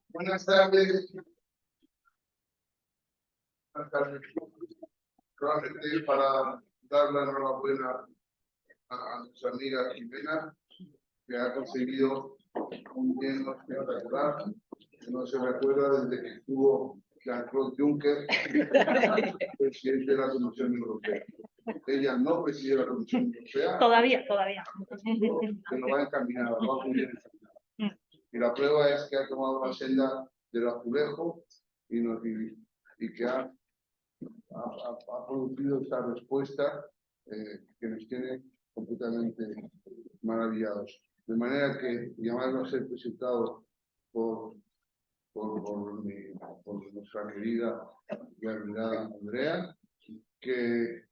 Buenas tardes. Buenas tardes. Solamente para dar la enhorabuena a nuestra amiga Jimena, que ha conseguido un bien espectacular, que no se recuerda desde que estuvo Jean-Claude Juncker, presidente de la Comisión Europea. Ella no preside la Comisión Europea. Todavía. Pero va encaminada, va muy bien encaminada. Y la prueba es que ha tomado la senda del azulejo y que ha producido esta respuesta que nos tiene completamente maravillados. De manera que llamarlo a ser presentado por nuestra querida y admirada Andrea, que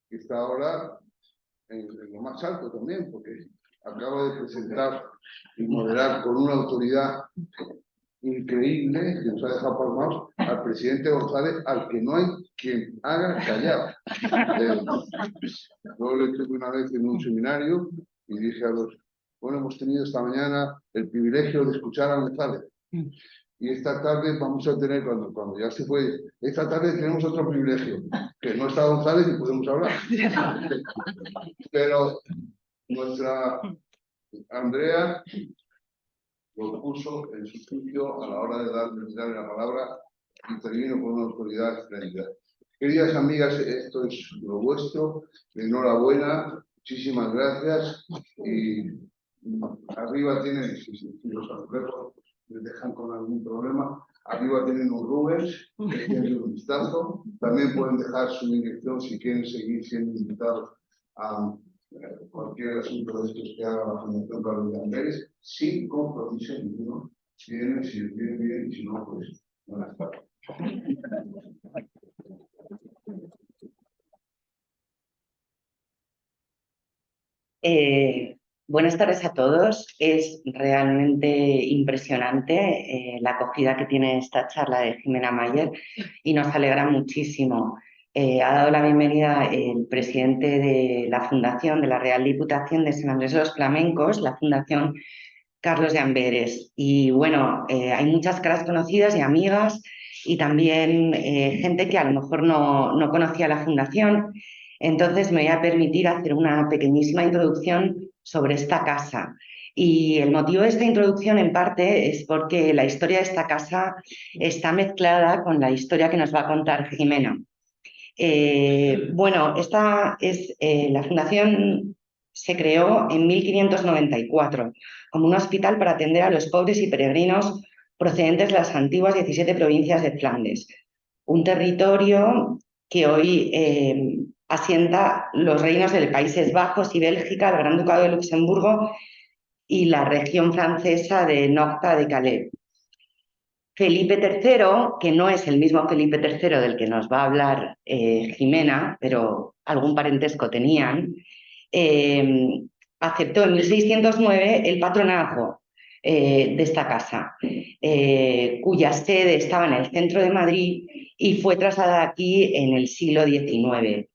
está ahora en lo más alto también, porque acaba de presentar y moderar con una autoridad increíble, que nos ha dejado palmados, al presidente González, al que no hay quien haga callar. Yo le tuve una vez en un seminario y dije a los, bueno, hemos tenido esta mañana el privilegio de escuchar a González. Y esta tarde vamos a tener, cuando ya se fue, esta tarde tenemos otro privilegio, que no está González y podemos hablar. Pero nuestra Andrea lo puso en su sitio a la hora de darle la palabra y termino con una autoridad espléndida. Queridas amigas, esto es lo vuestro, enhorabuena, muchísimas gracias y arriba tienen, si los azulejos les dejan con algún problema, arriba tienen un Rubens, que tienen un vistazo, también pueden dejar su dirección si quieren seguir siendo invitados a cualquier asunto de estos que haga la Fundación Carlos de Amberes, sin compromiso ninguno. Si vienen bien, y si no, pues buenas tardes. Buenas tardes a todos. Es realmente impresionante la acogida que tiene esta charla de Jimena Mayer y nos alegra muchísimo. Ha dado la bienvenida el presidente de la Fundación de la Real Diputación de San Andrés de los Flamencos, la Fundación Carlos de Amberes. Y bueno, hay muchas caras conocidas y amigas y también gente que a lo mejor no conocía la Fundación. Entonces me voy a permitir hacer una pequeñísima introducción sobre esta casa. Y el motivo de esta introducción en parte es porque la historia de esta casa está mezclada con la historia que nos va a contar Jimena. Bueno, esta es la Fundación se creó en 1594 como un hospital para atender a los pobres y peregrinos procedentes de las antiguas 17 provincias de Flandes, un territorio que hoy asienta los reinos de Países Bajos y Bélgica, el Gran Ducado de Luxemburgo y la región francesa de Nogta-de-Calais. Felipe III, que no es el mismo Felipe III del que nos va a hablar Jimena, pero algún parentesco tenían, aceptó en 1609 el patronazgo de esta casa, cuya sede estaba en el centro de Madrid y fue trasladada aquí en el siglo XIX.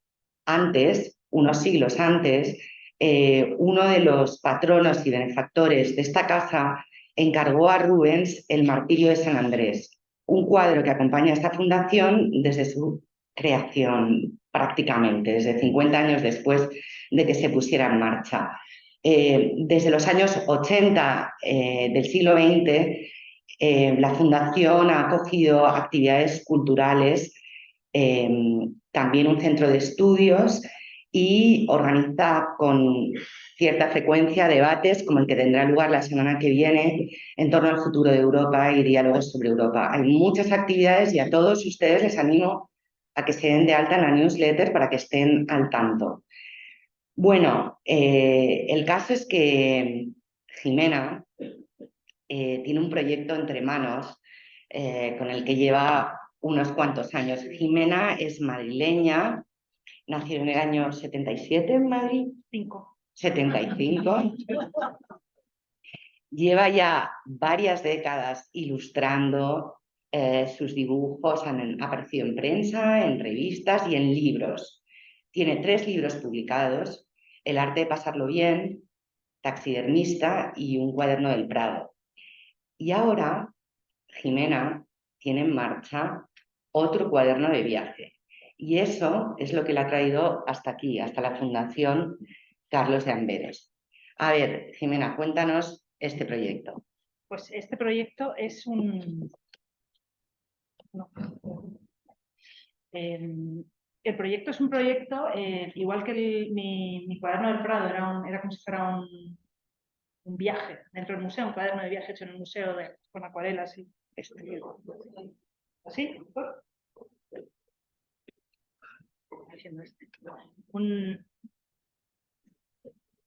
Antes, unos siglos antes, uno de los patronos y benefactores de esta casa encargó a Rubens el Martirio de San Andrés, un cuadro que acompaña a esta fundación desde su creación prácticamente, desde 50 años después de que se pusiera en marcha. Desde los años 80 del siglo XX, la fundación ha acogido actividades culturales, también un centro de estudios y organiza con cierta frecuencia debates como el que tendrá lugar la semana que viene en torno al futuro de Europa y diálogos sobre Europa. Hay muchas actividades y a todos ustedes les animo a que se den de alta en la newsletter para que estén al tanto. Bueno, el caso es que Jimena tiene un proyecto entre manos con el que lleva unos cuantos años. Jimena es madrileña, nació en el año 77 en Madrid. 75. Lleva ya varias décadas ilustrando, sus dibujos han aparecido en prensa, en revistas y en libros. Tiene 3 libros publicados: El arte de pasarlo bien, taxidermista y un cuaderno del Prado. Y ahora Jimena tiene en marcha otro cuaderno de viaje. Y eso es lo que la ha traído hasta aquí, hasta la Fundación Carlos de Amberes. A ver, Jimena, cuéntanos este proyecto. Pues este proyecto es un... No. El proyecto es un proyecto, igual que mi cuaderno del Prado era como si fuera un viaje dentro del museo, un cuaderno de viaje hecho en el museo con acuarelas y así.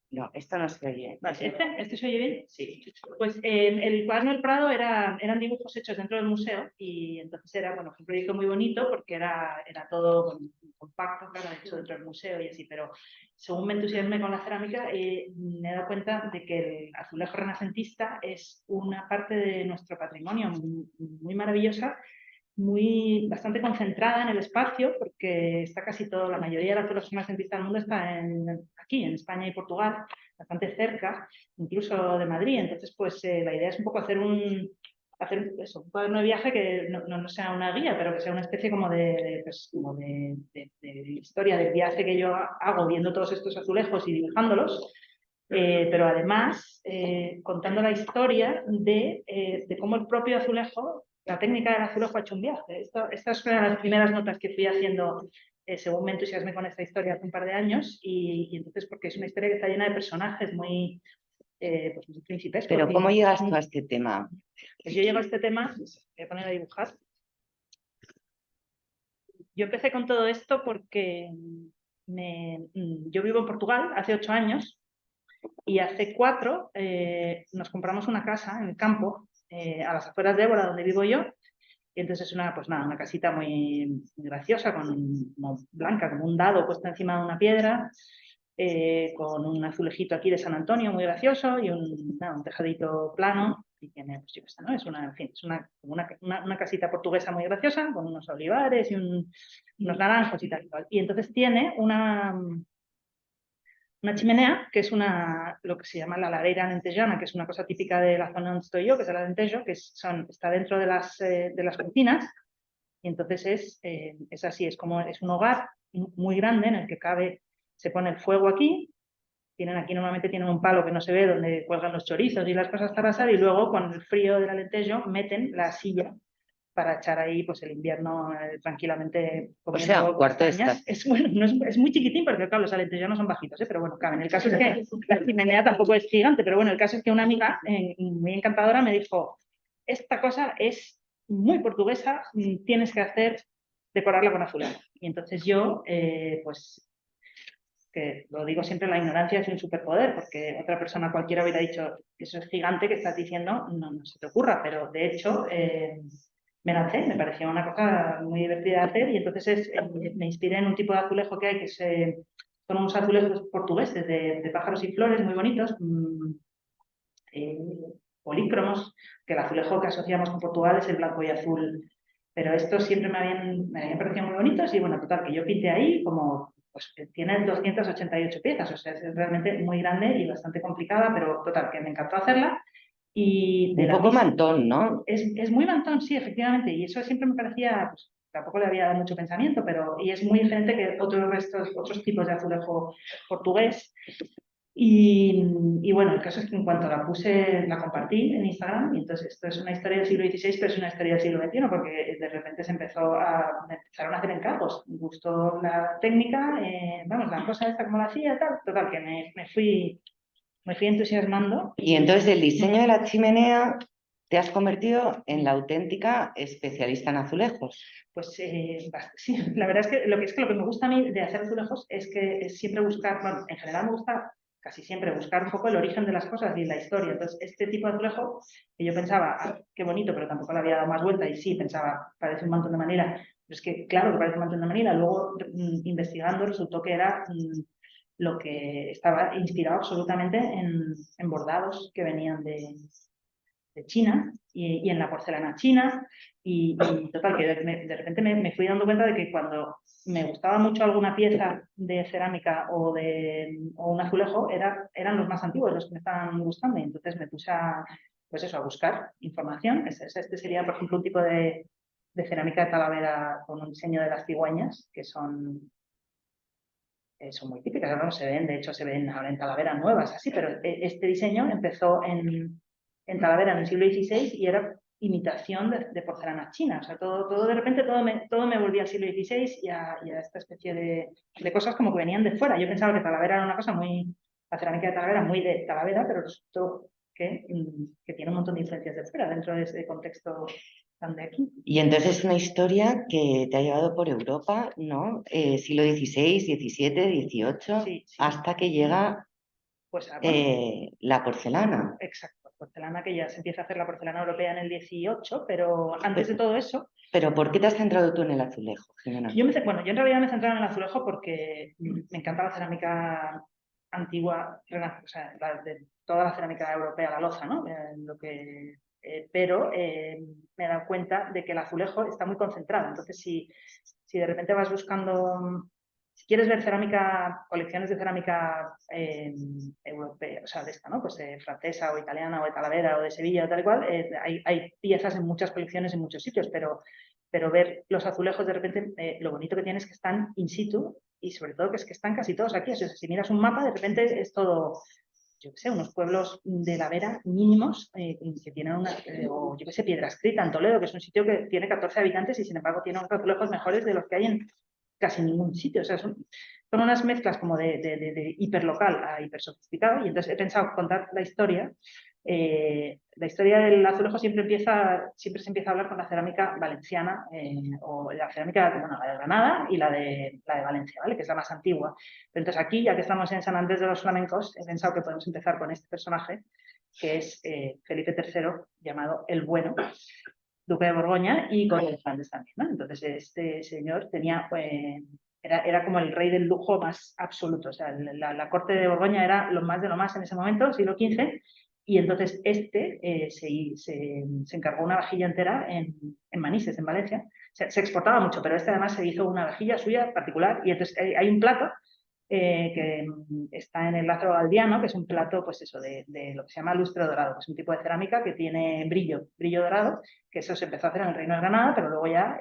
No, esto no se oye. Vale, ¿este se oye bien? Sí. Pues el cuaderno del Prado eran dibujos hechos dentro del museo y entonces era un proyecto muy bonito porque era todo compacto, claro, hecho dentro del museo y así, pero según me entusiasmé con la cerámica me he dado cuenta de que el azulejo renacentista es una parte de nuestro patrimonio muy maravillosa, bastante concentrada en el espacio, porque está casi todo, la mayoría de las azulejos renacentistas del mundo está aquí, en España y Portugal, bastante cerca, incluso de Madrid. Entonces, pues la idea es un poco hacer un cuaderno de viaje que no sea una guía, pero que sea una especie como de historia del viaje que yo hago viendo todos estos azulejos y dibujándolos. Pero además contando la historia de cómo el propio azulejo, la técnica del azulejo ha hecho un viaje. Estas fueron las primeras notas que fui haciendo según me entusiasmé con esta historia hace un par de años y entonces porque es una historia que está llena de personajes muy principescos. Pero ¿cómo llegas tú a este tema? Pues yo llego a este tema, voy a poner a dibujar. Yo empecé con todo esto porque yo vivo en Portugal hace 8 años y hace 4 nos compramos una casa en el campo, a las afueras de Évora, donde vivo yo. Y entonces es una casita muy graciosa, como blanca, como un dado puesto encima de una piedra, con un azulejito aquí de San Antonio muy gracioso y un tejadito plano. Y tiene, pues yo qué sé, ¿no? Es una casita portuguesa muy graciosa, con unos olivares y unos naranjos y tal. Y entonces tiene una chimenea, que es lo que se llama la lareira alentejana, que es una cosa típica de la zona donde estoy yo, que es el Alentejo, que está dentro de las cocinas, y entonces es así, es un hogar muy grande en el que se pone el fuego aquí, normalmente tienen un palo que no se ve, donde cuelgan los chorizos y las cosas para asar, y luego con el frío del Alentejo meten la silla para echar ahí pues el invierno tranquilamente. O sea, un cuarto de estancia. Es muy chiquitín porque claro, los alentejanos son bajitos, pero bueno, caben. El caso es que la chimenea tampoco es gigante, pero bueno, el caso es que una amiga muy encantadora me dijo, esta cosa es muy portuguesa, tienes que decorarla con azulejo. Y entonces yo, pues, que lo digo siempre, la ignorancia es un superpoder, porque otra persona cualquiera hubiera dicho, eso es gigante que estás diciendo, no se te ocurra, pero de hecho me lancé, me parecía una cosa muy divertida de hacer y entonces me inspiré en un tipo de azulejo que hay, que son unos azulejos portugueses de pájaros y flores muy bonitos, polícromos, que el azulejo que asociamos con Portugal es el blanco y azul, pero estos siempre me habían parecido muy bonitos y bueno, total, que yo pinté ahí como, pues tiene 288 piezas, o sea, es realmente muy grande y bastante complicada, pero total, que me encantó hacerla. Y un poco mantón, ¿no? Es muy mantón, sí, efectivamente, y eso siempre me parecía, pues, tampoco le había dado mucho pensamiento, y es muy diferente que otros tipos de azulejo portugués. Y bueno, el caso es que en cuanto la compartí en Instagram, y entonces esto es una historia del siglo XVI, pero es una historia del siglo XXI, porque de repente me empezaron a hacer encargos. Me gustó la técnica, la cosa esta como la hacía, tal, total, que me fui entusiasmando. Y entonces el diseño de la chimenea te has convertido en la auténtica especialista en azulejos. Pues sí, la verdad es que lo que me gusta a mí de hacer azulejos es que es siempre buscar, bueno, en general me gusta casi siempre buscar un poco el origen de las cosas y la historia. Entonces, este tipo de azulejo que yo pensaba, qué bonito, pero tampoco le había dado más vuelta y sí, pensaba, parece un montón de manila. Pero es que, claro, que parece un montón de manila. Luego, investigando, resultó que era lo que estaba inspirado absolutamente en bordados que venían de China y en la porcelana china. Y total, que de repente me fui dando cuenta de que cuando me gustaba mucho alguna pieza de cerámica o un azulejo, eran los más antiguos los que me estaban gustando. Y entonces me puse pues eso, a buscar información. Este sería, por ejemplo, un tipo de cerámica de Talavera con un diseño de las cigüeñas, que son muy típicas. Ahora no se ven, de hecho se ven ahora en Talavera nuevas, así, pero este diseño empezó en Talavera en el siglo XVI y era imitación de porcelana china. O sea, de repente todo me volvía al siglo XVI y a esta especie de cosas como que venían de fuera. Yo pensaba que Talavera era una cosa la cerámica de Talavera muy de Talavera, pero resultó que tiene un montón de influencias de fuera dentro de ese contexto tan de aquí. Y entonces es una historia que te ha llevado por Europa, ¿no? Siglo XVI, XVII, XVIII, Sí, sí. hasta que llega pues, bueno, la porcelana. Exacto, porcelana, que ya se empieza a hacer la porcelana europea en el 18, pero antes de todo eso... ¿Pero por qué te has centrado tú en el azulejo, Jimena? Yo en realidad me he centrado en el azulejo porque me encanta la cerámica antigua, o sea, de toda la cerámica europea, la loza, ¿no? Pero me he dado cuenta de que el azulejo está muy concentrado. Entonces, si de repente vas buscando... Si quieres ver colecciones de cerámica europea, o sea, de esta, ¿no? Pues francesa o italiana o de Talavera o de Sevilla o tal cual, hay piezas en muchas colecciones en muchos sitios, pero ver los azulejos de repente, lo bonito que tiene es que están in situ y sobre todo que es que están casi todos aquí. O sea, si miras un mapa, de repente es todo, yo qué sé, unos pueblos de la Vera mínimos que tienen o yo qué sé, Piedrascrita en Toledo, que es un sitio que tiene 14 habitantes y sin embargo tiene unos azulejos mejores de los que hay en casi ningún sitio. O sea, son unas mezclas como de hiperlocal a hipersofisticado, y entonces he pensado contar la historia. La historia del azulejo siempre se empieza a hablar con la cerámica valenciana, o la cerámica, bueno, la de Granada y la de Valencia, ¿vale? Que es la más antigua. Pero entonces aquí, ya que estamos en San Andrés de los Flamencos, he pensado que podemos empezar con este personaje, que es Felipe III, llamado el Bueno, duque de Borgoña y conde de Flandes también, ¿no? Entonces este señor era como el rey del lujo más absoluto. O sea, la corte de Borgoña era lo más de lo más en ese momento, siglo XV, y entonces se encargó una vajilla entera en Manises, en Valencia. Se exportaba mucho, pero además se hizo una vajilla suya particular, y entonces hay un plato que está en el Lázaro Galdiano, que es un plato, pues eso, de lo que se llama lustre dorado, que es un tipo de cerámica que tiene brillo dorado, que eso se empezó a hacer en el Reino de Granada, pero luego ya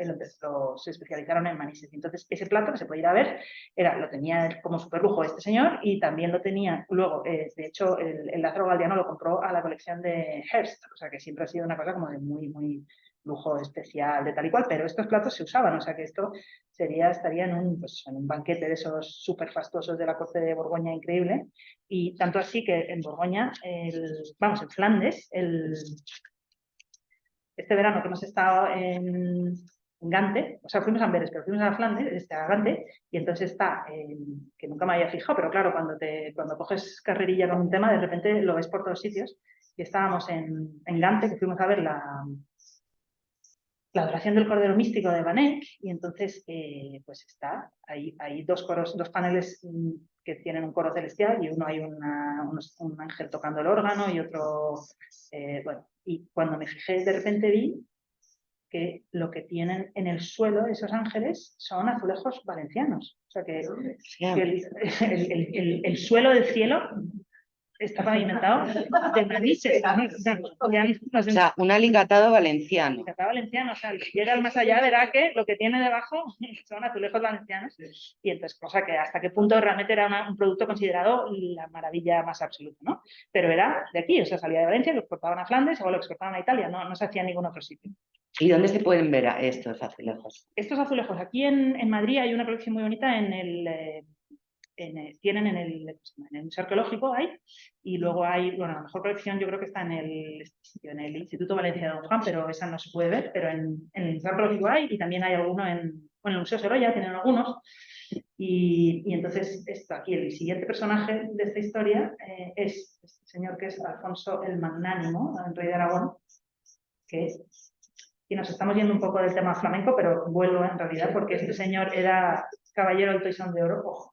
se especializaron en Manises. Entonces, ese plato que se puede ir a ver, lo tenía como super lujo este señor, y también lo tenía luego, de hecho, el Lázaro Galdiano lo compró a la colección de Hearst, o sea que siempre ha sido una cosa como de muy, muy lujo especial, de tal y cual, pero estos platos se usaban, o sea que esto estaría en un banquete de esos súper fastuosos de la corte de Borgoña, increíble. Y tanto así que en Borgoña, en Flandes, este verano que hemos estado en Gante, o sea, fuimos a Amberes, pero fuimos a Flandes, a Gante, y entonces que nunca me había fijado, pero claro, cuando coges carrerilla con un tema, de repente lo ves por todos sitios, y estábamos en Gante, que fuimos a ver la adoración del Cordero Místico de Van Eyck, y entonces pues hay dos paneles que tienen un coro celestial, y uno hay un ángel tocando el órgano y otro, bueno, y cuando me fijé de repente vi que lo que tienen en el suelo esos ángeles son azulejos valencianos. O sea que el suelo del cielo está pavimentado de Manises. O sea, un aligatado valenciano. Aligatado valenciano, o sea, el que llega al más allá verá que lo que tiene debajo son azulejos valencianos. Y entonces, cosa que hasta qué punto realmente era un producto considerado la maravilla más absoluta, ¿no? Pero era de aquí, o sea, salía de Valencia, lo exportaban a Flandes o lo exportaban a Italia, no se hacía en ningún otro sitio. ¿Y dónde se pueden ver estos azulejos? Estos azulejos, aquí en Madrid hay una colección muy bonita tienen en el Museo Arqueológico, y luego hay, bueno, la mejor colección yo creo que está en el Instituto Valencia de Don Juan, pero esa no se puede ver, pero en el Museo Arqueológico hay, y también hay alguno en el Museo Sorolla, tienen algunos, y entonces aquí el siguiente personaje de esta historia es este señor que es Alfonso el Magnánimo, el rey de Aragón, y nos estamos yendo un poco del tema flamenco, pero vuelvo en realidad porque este señor era caballero del Toisón de Oro, ojo.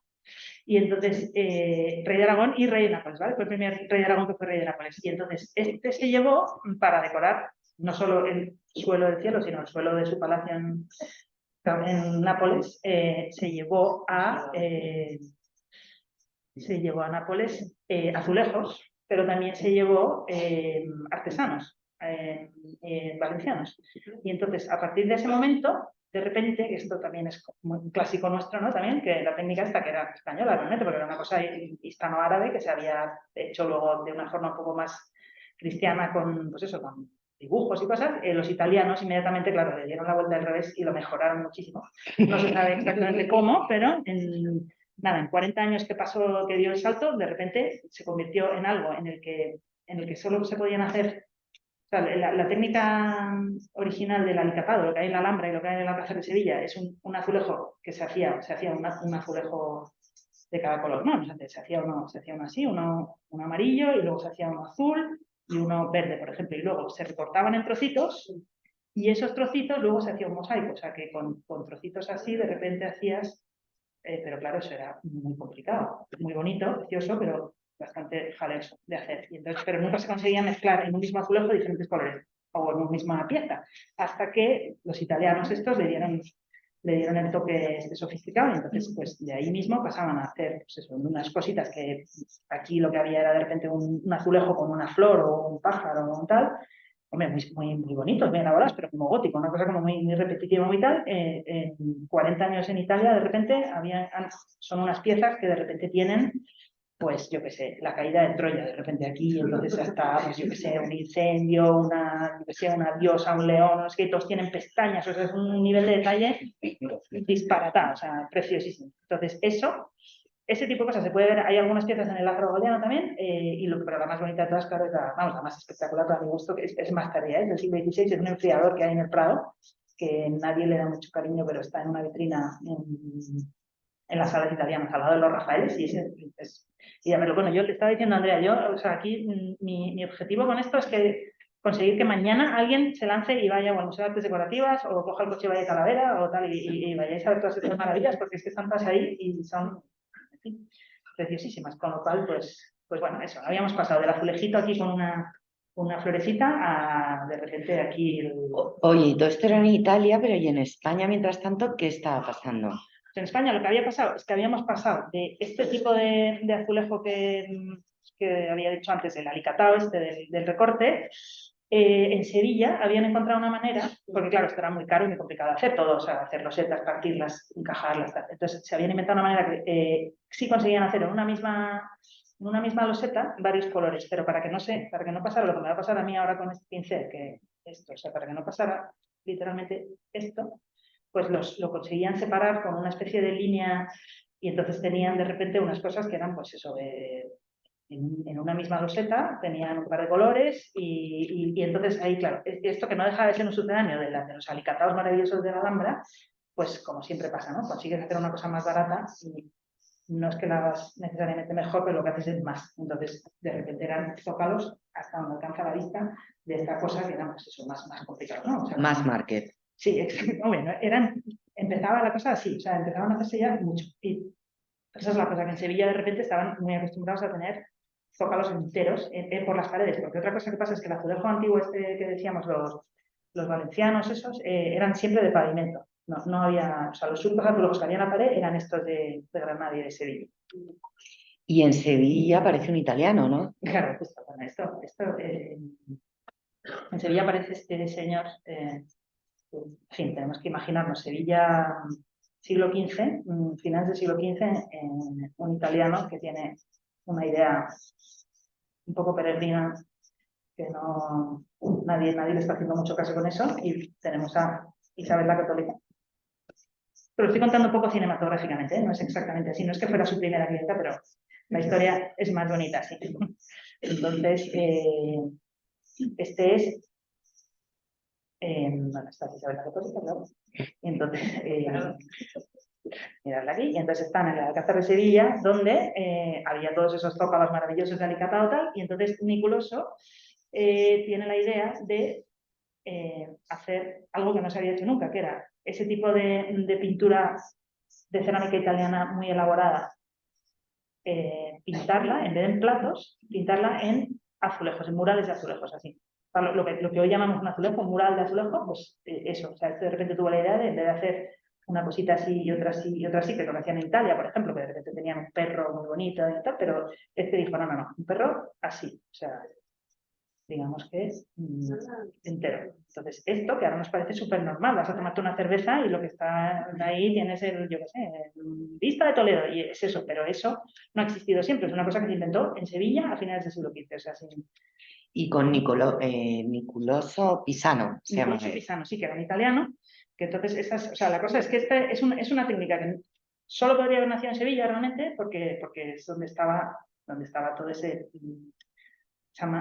Y entonces, rey de Aragón y rey de Nápoles, ¿vale? Fue el primer rey de Aragón que fue rey de Nápoles. Y entonces, este se llevó para decorar no solo el suelo del cielo, sino el suelo de su palacio en Nápoles, se llevó a Nápoles azulejos, pero también se llevó artesanos valencianos. Y entonces, a partir de ese momento, de repente, que esto también es muy clásico nuestro, ¿no? También, que la técnica esta, que era española realmente, porque era una cosa hispano-árabe que se había hecho luego de una forma un poco más cristiana con, pues eso, con dibujos y cosas, los italianos inmediatamente, claro, le dieron la vuelta al revés y lo mejoraron muchísimo. No se sabe exactamente cómo, pero en 40 años que pasó, que dio el salto, de repente se convirtió en algo en el que solo se podían hacer. O sea, la técnica original del alicatado, lo que hay en la Alhambra y lo que hay en el Alcázar de Sevilla, es un azulejo que se hacía un azulejo de cada color, ¿no? Se hacía uno así, uno amarillo, y luego se hacía uno azul y uno verde, por ejemplo, y luego se recortaban en trocitos, y esos trocitos luego se hacía un mosaico, o sea que con trocitos así de repente hacías, pero claro, eso era muy complicado, muy bonito, precioso, pero bastante jaleoso de hacer. Y entonces, pero nunca se conseguía mezclar en un mismo azulejo diferentes colores o en una misma pieza, hasta que los italianos estos le dieron el toque sofisticado, y entonces pues de ahí mismo pasaban a hacer pues eso, unas cositas que aquí lo que había era de repente un azulejo con una flor o un pájaro o un tal, hombre, muy bonitos, muy elaborados, pero como gótico, una cosa como muy repetitiva, muy tal. En 40 años en Italia, de repente, son unas piezas que de repente tienen, pues yo qué sé, la caída de Troya, de repente aquí, entonces hasta, pues yo qué sé, un incendio, una diosa, un león, es que todos tienen pestañas, o sea, es un nivel de detalle disparatado, o sea, preciosísimo. Entonces, ese tipo de cosas se puede ver, hay algunas piezas en el Agro Galeano también, pero la más bonita de todas, claro, es la más espectacular para mi gusto, que es más tardía, es del siglo XVI, es un enfriador que hay en el Prado, que nadie le da mucho cariño, pero está en una vitrina en las salas italianas, al lado de los Rafaeles, y a ver, bueno, yo te estaba diciendo, Andrea, o sea, aquí mi objetivo con esto es que conseguir que mañana alguien se lance y vaya al Museo de Artes Decorativas, o coja el coche y vaya a Talavera, o tal, y vayáis a ver todas estas maravillas, porque es que están todas ahí y son preciosísimas, con lo cual, pues bueno, eso, habíamos pasado del azulejito aquí con una florecita a de repente aquí Oye, todo esto era en Italia, pero ¿y en España, mientras tanto, qué estaba pasando? En España lo que había pasado es que habíamos pasado de este tipo de azulejo que había dicho antes, el alicatado del recorte. En Sevilla habían encontrado una manera, porque claro, esto era muy caro y muy complicado de hacer todo, o sea, hacer losetas, partirlas, encajarlas, tal. Entonces se habían inventado una manera que sí conseguían hacer en una misma loseta varios colores, pero para que no pasara lo que me va a pasar a mí ahora con este pincel, que esto, o sea, para que no pasara literalmente esto, pues lo conseguían separar con una especie de línea, y entonces tenían de repente unas cosas que eran, pues eso, en una misma roseta tenían un par de colores, y entonces ahí, claro, esto que no deja de ser un sucedáneo de los alicatados maravillosos de la Alhambra, pues como siempre pasa, ¿no? Consigues hacer una cosa más barata y no es que la hagas necesariamente mejor, pero lo que haces es más. Entonces, de repente eran zócalos hasta donde alcanza la vista de esta cosa que era, pues eso, más complicado, ¿no? O sea, Más market. sí, exacto. Bueno, empezaba la cosa así, o sea, empezaban a hacerse ya mucho. Y esa es la cosa, que en Sevilla de repente estaban muy acostumbrados a tener zócalos enteros por las paredes, porque otra cosa que pasa es que el azulejo antiguo este que decíamos los valencianos esos, eran siempre de pavimento. No había, o sea, los únicos azulejos que había en la pared eran estos de Granada y de Sevilla. Y en Sevilla aparece un italiano, ¿no? Claro, justo, bueno, en Sevilla aparece este señor, en fin, tenemos que imaginarnos Sevilla siglo XV, finales del siglo XV, un italiano que tiene una idea un poco peregrina, que nadie le está haciendo mucho caso con eso, y tenemos a Isabel la Católica. Pero lo estoy contando un poco cinematográficamente, ¿eh? No es exactamente así, no es que fuera su primera clienta, pero la historia es más bonita así. Entonces, este es bueno, está Isabel la Católica, claro. Y entonces, miradla aquí, y entonces están en el Alcázar de Sevilla, donde había todos esos zócalos maravillosos de alicatado tal, y entonces Niculoso tiene la idea de hacer algo que no se había hecho nunca, que era ese tipo de pintura de cerámica italiana muy elaborada, pintarla, en vez de en platos, pintarla en azulejos, en murales de azulejos, así. lo que hoy llamamos un azulejo, un mural de azulejo, pues eso, o sea, este de repente tuvo la idea de, en vez de hacer una cosita así y otra así y otra así, que es lo que hacían en Italia, por ejemplo, que de repente tenían un perro muy bonito y tal, pero este dijo, no, un perro así, o sea, digamos que es entero. Entonces, esto que ahora nos parece súper normal, vas a tomarte una cerveza y lo que está ahí tienes el, yo qué sé, el Vista de Toledo, y es eso, pero eso no ha existido siempre, es una cosa que se inventó en Sevilla a finales del siglo XV, o sea, Y con Niculoso Pisano, se llama. Nicolas Pisano, sí, que era un italiano, que entonces, o sea, la cosa es que esta es una técnica que solo podría haber nacido en Sevilla realmente, porque es donde estaba todo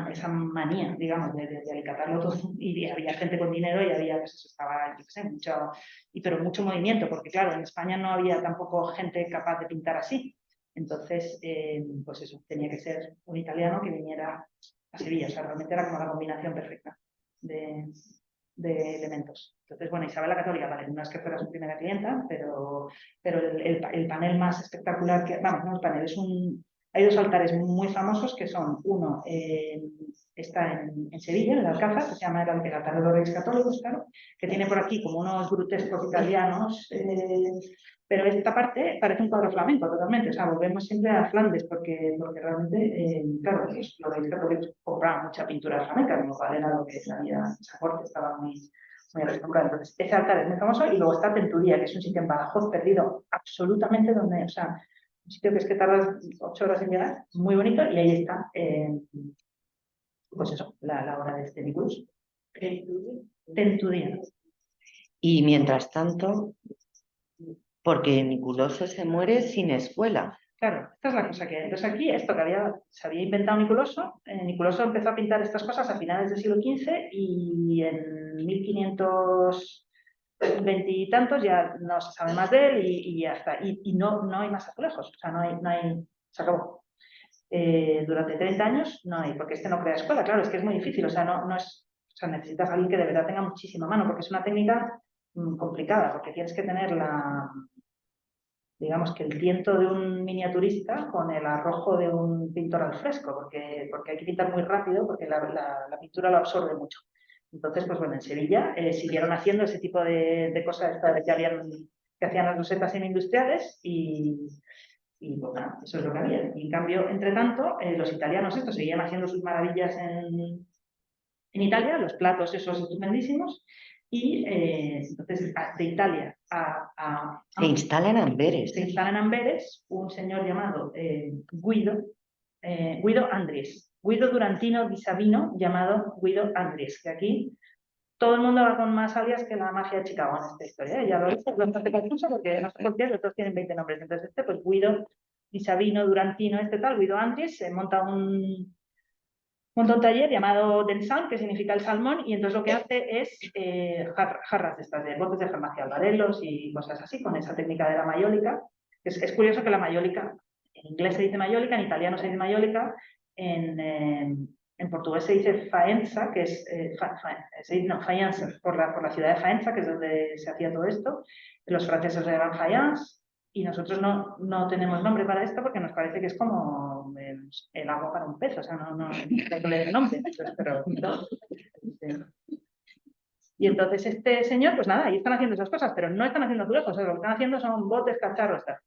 esa manía, digamos, de alicatarlo todo, y había gente con dinero y había, pues eso, estaba, yo qué sé, pero mucho movimiento, porque claro, en España no había tampoco gente capaz de pintar así. Entonces, pues eso, tenía que ser un italiano que viniera a Sevilla, o sea, realmente era como la combinación perfecta de, de elementos. Entonces, bueno, Isabel la Católica, vale, no es que fuera su primera clienta, pero el panel más espectacular que, vamos, no el panel, hay dos altares muy famosos que son, uno está en Sevilla, en el Alcázar, que se llama el altar de los Reyes Católicos, claro, que tiene por aquí como unos grutescos italianos, pero esta parte parece un cuadro flamenco totalmente, o sea, volvemos siempre a Flandes, porque realmente, claro, los Reyes Católicos compraban mucha pintura flamenca, como cual era lo que sabía, esa corte estaba muy acostumbrada. Entonces, ese altar es muy famoso y luego está Tentudía, que es un sitio en Badajoz perdido absolutamente donde, o sea, un sitio que es que tardas 8 horas en llegar, muy bonito, y ahí está, pues eso, la obra de este Nicolás. Tentudía. Y mientras tanto, porque Niculoso se muere sin escuela. Claro, esta es la cosa que hay. Entonces aquí, esto que se había inventado Niculoso empezó a pintar estas cosas a finales del siglo XV y en 1520 y tantos ya no se sabe más de él y ya está. Y no hay más azulejos, o sea, no hay, se acabó. Durante 30 años no hay, porque este no crea escuela, claro, es que es muy difícil, o sea, no es, o sea, necesitas a alguien que de verdad tenga muchísima mano, porque es una técnica complicada, porque tienes que tener digamos que el tiento de un miniaturista con el arrojo de un pintor al fresco, porque hay que pintar muy rápido, porque la pintura lo absorbe mucho. Entonces, pues bueno, en Sevilla siguieron haciendo ese tipo de cosas que hacían las losetas semi-industriales y pues nada, eso es lo que había. Y en cambio, entre tanto, los italianos estos seguían haciendo sus maravillas en Italia, los platos esos estupendísimos, y entonces de Italia Se instala en Amberes. se instala en Amberes un señor llamado Guido Andries, Guido Durantino di Sabino, llamado Guido Andries, que aquí todo el mundo va con más alias que la mafia de Chicago en esta historia. Ya lo he visto, es bastante confuso porque no sé por qué, los otros tienen 20 nombres. Entonces pues Guido di Sabino, Durantino, Guido Andries, se monta un taller llamado Densal, que significa el salmón, y entonces lo que hace es jarras estas de botes de farmacia, albarelos y cosas así, con esa técnica de la mayólica. Es curioso que la mayólica, en inglés se dice mayólica, en italiano se dice mayólica, en portugués se dice faenza, que es faenza, por la ciudad de Faenza, que es donde se hacía todo esto. Los franceses le llaman fayence, y nosotros no tenemos nombre para esto porque nos parece que es como el agua para un pez, o sea, no le nombre. Entonces, y entonces este señor, pues nada, ahí están haciendo esas cosas, pero no están haciendo azulejos, o sea, lo que están haciendo son botes, cacharros, tal.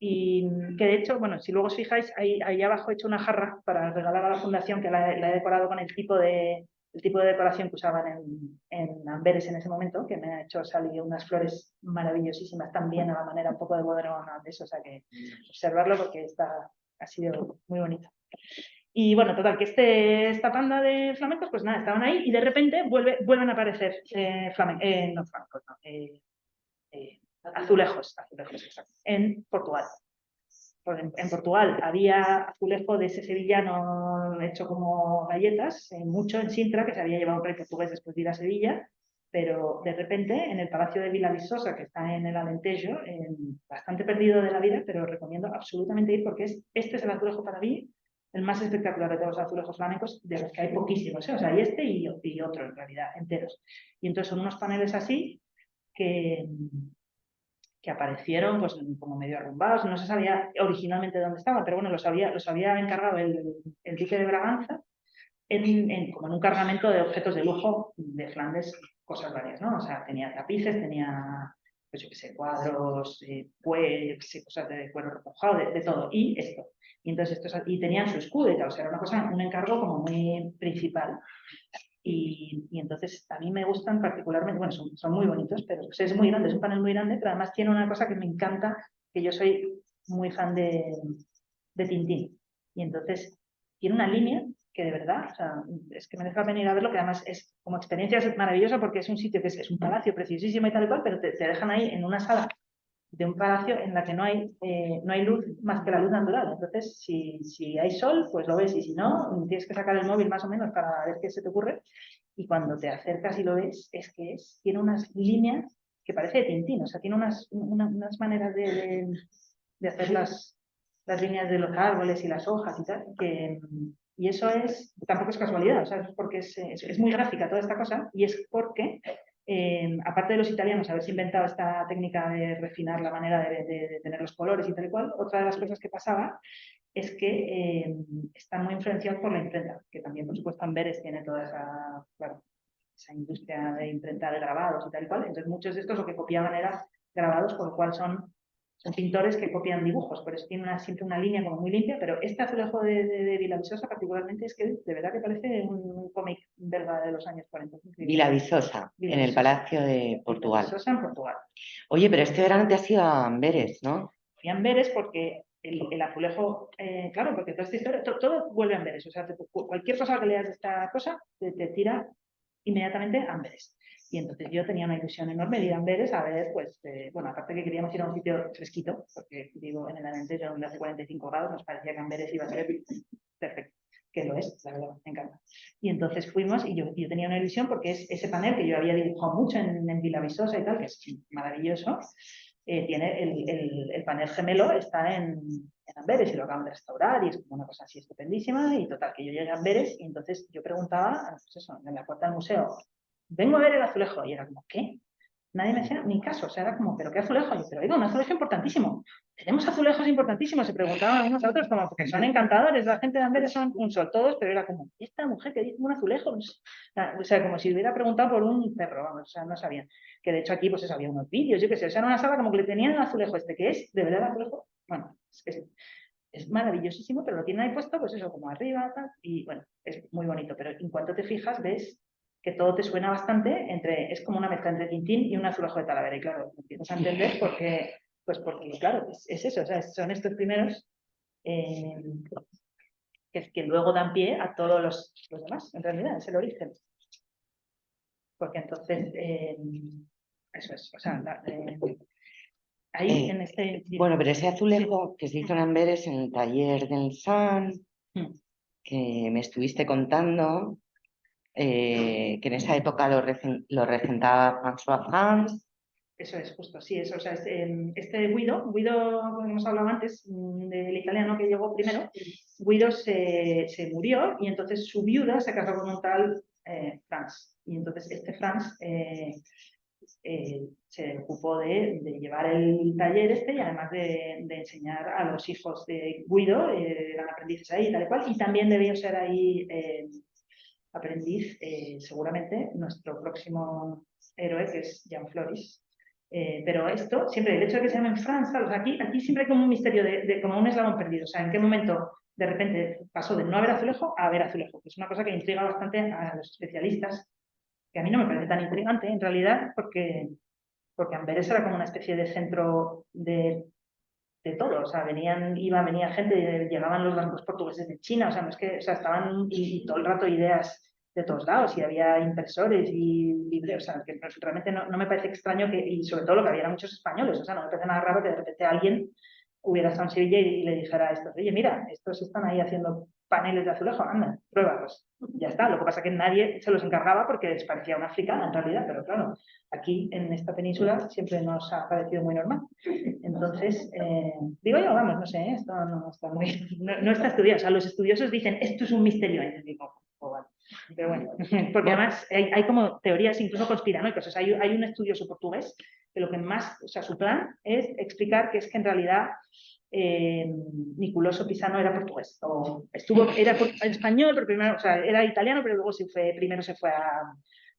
Y que de hecho, bueno, si luego os fijáis, ahí abajo he hecho una jarra para regalar a la fundación, que la he decorado con el tipo de decoración que usaban en Amberes en ese momento, que me ha hecho salir unas flores maravillosísimas también a la manera un poco de bodegón holandés, o sea que observarlo porque ha sido muy bonito. Y bueno, total, que esta panda de flamencos, pues nada, estaban ahí y de repente vuelven a aparecer azulejos, exacto, en Portugal. En Portugal había azulejo de ese sevillano hecho como galletas, mucho en Sintra, que se había llevado un rey portugués después de ir a Sevilla, pero de repente en el Palacio de Vila Viçosa, que está en el Alentejo, bastante perdido de la vida, pero recomiendo absolutamente ir porque este es el azulejo para mí el más espectacular de todos los azulejos flamencos, de los que hay poquísimos, o sea, hay este y otro en realidad, enteros. Y entonces son unos paneles así que aparecieron pues como medio arrumbados, no se sabía originalmente dónde estaban, pero bueno, los había encargado el duque de Braganza como en un cargamento de objetos de lujo de Flandes, cosas varias, ¿no? O sea, tenía tapices, tenía, pues yo qué sé, cuadros, pues, cosas de cuero repujado, de todo, y esto. Y entonces y tenían su escudo y tal, o sea, era una cosa, un encargo como muy principal. Y entonces a mí me gustan particularmente, bueno, son muy bonitos, pero es muy grande, es un panel muy grande, pero además tiene una cosa que me encanta, que yo soy muy fan de Tintín. Y entonces tiene una línea que de verdad, o sea, es que me deja venir a verlo, que además es como experiencia es maravillosa porque es un sitio que es un palacio preciosísimo y tal y cual, pero te dejan ahí en una sala de un palacio en la que no hay luz más que la luz natural. Entonces, si hay sol, pues lo ves, y si no, tienes que sacar el móvil más o menos para ver qué se te ocurre. Y cuando te acercas y lo ves, tiene unas líneas que parece de Tintín, o sea, tiene unas maneras de hacer las líneas de los árboles y las hojas y tal, y eso tampoco es casualidad, o sea, es porque es muy gráfica toda esta cosa, y es porque aparte de los italianos haberse inventado esta técnica de refinar la manera de tener los colores y tal y cual, otra de las cosas que pasaba es que están muy influenciados por la imprenta, que también, por supuesto, Amberes tiene toda esa industria de imprenta de grabados y tal y cual. Entonces, muchos de estos lo que copiaban eran grabados, con lo cual son pintores que copian dibujos, por eso tiene siempre una línea como muy limpia, pero este azulejo de Villavisosa particularmente es que de verdad que parece un cómic belga de los años 40. Villavisosa, en el Palacio de Portugal. Villavisosa en Portugal. Oye, pero este verano te has ido a Amberes, ¿no? Fui a Amberes porque el azulejo, claro, porque toda esta historia, todo vuelve a Amberes, o sea, cualquier cosa que leas de esta cosa te tira inmediatamente a Amberes. Y entonces yo tenía una ilusión enorme de ir a Amberes a ver, pues, bueno, aparte que queríamos ir a un sitio fresquito, porque digo, en el Alentejo donde hace 45 grados, nos parecía que Amberes iba a ser perfecto, que lo es, la verdad, me encanta. Y entonces fuimos y yo tenía una ilusión porque es ese panel que yo había dibujado mucho en Villavisosa y tal, que es maravilloso, tiene el panel gemelo, está en Amberes y lo acaban de restaurar y es como una cosa así estupendísima. Y total, que yo llegué a Amberes y entonces yo preguntaba, pues eso, en la puerta del museo, vengo a ver el azulejo, y era como, ¿qué? Nadie me hacía ni caso, o sea, era como, ¿pero qué azulejo? Y yo, pero oiga, un azulejo importantísimo. Tenemos azulejos importantísimos, se preguntaban unos a otros como, porque son encantadores, la gente de Amberes son un sol todos, pero era como, ¿esta mujer que dice un azulejo? O sea, como si hubiera preguntado por un perro, vamos, o sea, no sabían. Que de hecho aquí pues había unos vídeos, yo qué sé, o sea, era una sala como que le tenían el azulejo que es, de verdad el azulejo, bueno, es maravillosísimo, pero lo tienen ahí puesto, pues eso, como arriba, tal, y bueno, es muy bonito, pero en cuanto te fijas, ves que todo te suena bastante es como una mezcla entre Tintín y un azulejo de Talavera, y claro, empiezas a entender porque, claro, es eso, o sea, son estos primeros que luego dan pie a todos los demás, en realidad, es el origen. Porque entonces, eso es, o sea, ahí en este... Bueno, pero ese azulejo que se hizo en Amberes en el taller del San, que me estuviste contando, que en esa época lo regentaba François Hans. Eso es, justo, sí, eso, o sea, este Guido, como hemos hablado antes, del italiano que llegó primero, Guido se murió y entonces su viuda se casó con un tal Franz. Y entonces este Franz se ocupó de llevar el taller y además de enseñar a los hijos de Guido, eran aprendices ahí y tal y cual, y también debió ser ahí aprendiz, seguramente, nuestro próximo héroe, que es Jean Floris. Pero esto, siempre el hecho de que se llamen Francia, o sea, aquí siempre hay como un misterio como un eslabón perdido, o sea, en qué momento de repente pasó de no haber azulejo a haber azulejo, que es una cosa que intriga bastante a los especialistas, que a mí no me parece tan intrigante en realidad, porque Amberes era como una especie de centro de todo, o sea, venía gente, llegaban los bancos portugueses de China, o sea, no es que, o sea, estaban y todo el rato ideas de todos lados y había impresores y libros, o sea, que realmente no me parece extraño y sobre todo lo que había eran muchos españoles, o sea, no me parece nada raro que de repente alguien hubiera estado en Sevilla y le dijera a estos, oye, mira, estos están ahí haciendo paneles de azulejo, anda, pruébalos. Ya está, lo que pasa es que nadie se los encargaba porque les parecía una fricada en realidad, pero claro, aquí en esta península siempre nos ha parecido muy normal. Entonces, digo yo, vamos, no sé, esto no está muy, no está estudiado, o sea, los estudiosos dicen, esto es un misterio, y digo, oh, vale. Pero bueno, porque además hay como teorías incluso conspiranoicas, o sea, hay un estudioso portugués que lo que más, o sea, su plan es explicar que es que en realidad Niculoso Pisano era portugués, era español, pero primero, o sea, era italiano, pero luego primero se fue a